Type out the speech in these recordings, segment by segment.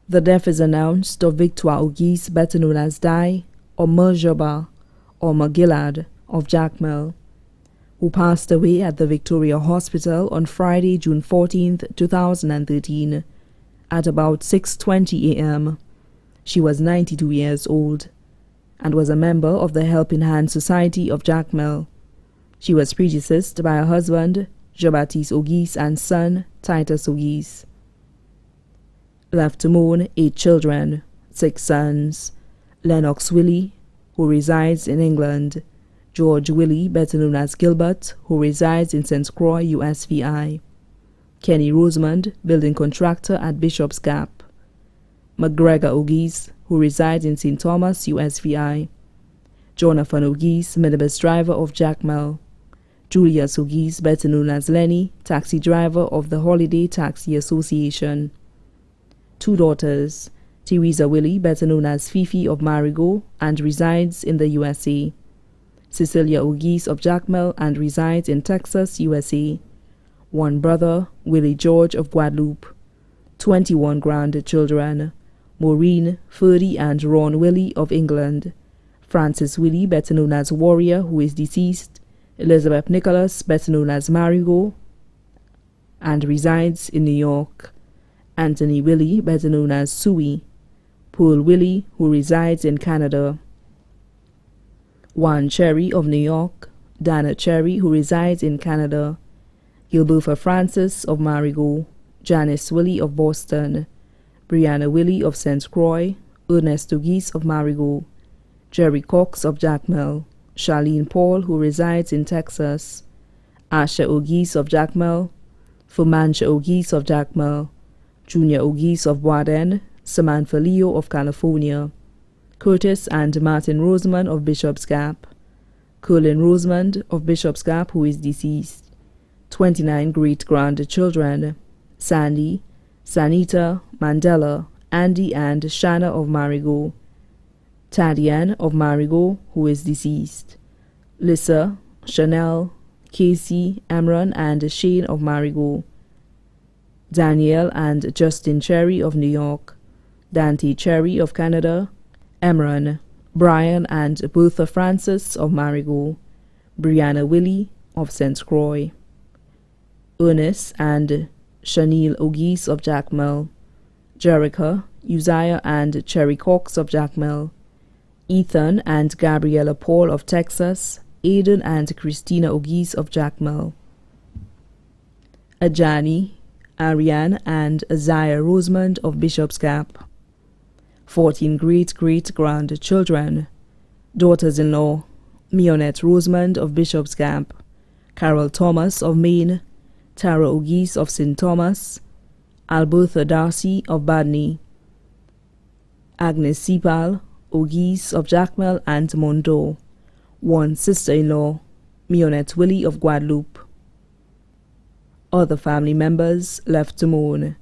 The death is announced of Victoire Auguste, better known as Dai, or Merjaba, or Magillad, of Jacmel, who passed away at the Victoria Hospital on Friday, June 14, 2013, at about 6:20 a.m. She was 92 years old, and was a member of the Helping Hand Society of Jacmel. She was predeceased by her husband, Jean-Baptiste Auguste, and son, Titus Auguste. Left to mourn 8 children, 6 sons: Lennox Willie, who resides in England; George Willie, better known as Gilbert, who resides in St.Croix, USVI; Kenny Rosemond, building contractor at Bishop's Gap; McGregor Auguste, who resides in St. Thomas, USVI; Jonathan Auguste, minibus driver of Jacmel; Julius Auguste, better known as Lenny, taxi driver of the Holiday Taxi Association; 2 daughters: Teresa Willie, better known as Fifi of Marigot, and resides in the USA; Cecilia Auguste of Jacmel, and resides in Texas, USA; 1 brother, Willie George of Guadeloupe; 21 grandchildren: Maureen, Ferdy, and Ron Willie of England; Francis Willie, better known as Warrior, who is deceased; Elizabeth Nicholas, better known as Marigot, and resides in New York; Anthony Willie, better known as Suey; Paul Willie, who resides in Canada; Juan Cherry of New York; Dana Cherry, who resides in Canada; Gilbertha Francis of Marigot; Janice Willie of Boston; Brianna Willie of St.Croix; Ernest Auguste of Marigot; Cherry Cox of Jacmel; Charlene Paul, who resides in Texas; Asha Auguste of Jacmel; Fumancha Auguste of Jacmel; Junior Auguste of Boisden; Samantha Leo of California; Curtis and Martin Rosemond of Bishop's Gap; Colin Rosemond of Bishop's Gap, who is deceased; 29 great-grandchildren: Sandy, Sanita, Mandela, Andy, and Shanna of Marigot; Tadian of Marigot, who is deceased; Lissa, Chanel, Casey, Amron, and Shane of Marigot; Danielle and Justin Cherry of New York; Dante Cherry of Canada; Emron, Brian, and Bertha Francis of Marigot; Brianna Willie of St.Croix; Ernest and Chanel Auguste of Jacmel; Jerrica, Uziah, and Cherry Cox of Jacmel; Ethan and Gabriella Paul of Texas; Aidan and Christina Auguste of Jacmel; Ajani, Arrianne, and Aziah Rosemond of Bishop's Gap; 14 great-great-grandchildren: daughters-in-law: Mionette Rosemond of Bishop's Gap; Carol Thomas of Maine; Tara Auguste of St. Thomas; Albertha Darcy of Badney; Agnes Sipal Auguste of Jacmel and Mondo; 1 sister-in-law: Mionette Willie of Guadeloupe. Other family members left to mourn: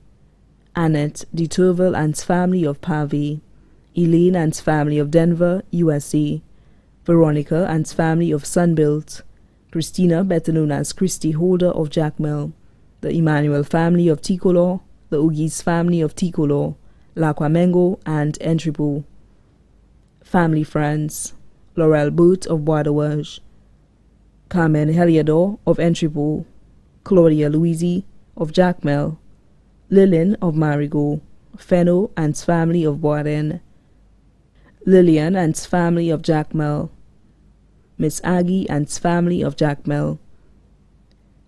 Annette de Turville and family of Pavey; Elaine and family of Denver, USA; Veronica and family of Sunbuilt; Christina, better known as Christy Holder of Jacmel; the Emmanuel family of Ticolor; the Auguste family of Ticolor, Laquamengo, and Entrepot. Family friends: Laurel Burt of Bois de Wage; Carmen Heliador of Entrepot; Claudia Louisi of Jacmel; Lillian of Marigot; Fenno and family of Boisden; Lillian and family of Jacmel; Miss Aggie and family of Jacmel.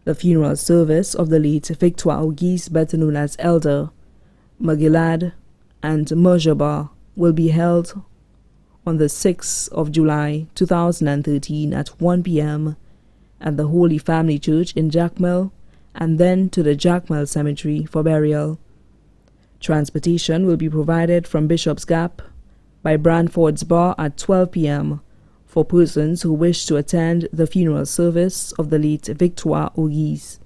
The funeral service of the late Victoire Auguste, better known as Elder, Magillad, and Merjaba, will be held on the 6th of July 2013 at 1 p.m. at the Holy Family Church in Jacmel, and then to the Jacmel Cemetery for burial. Transportation will be provided from Bishop's Gap by Branford's Bar at 12 p.m. for persons who wish to attend the funeral service of the late Victoire Auguste.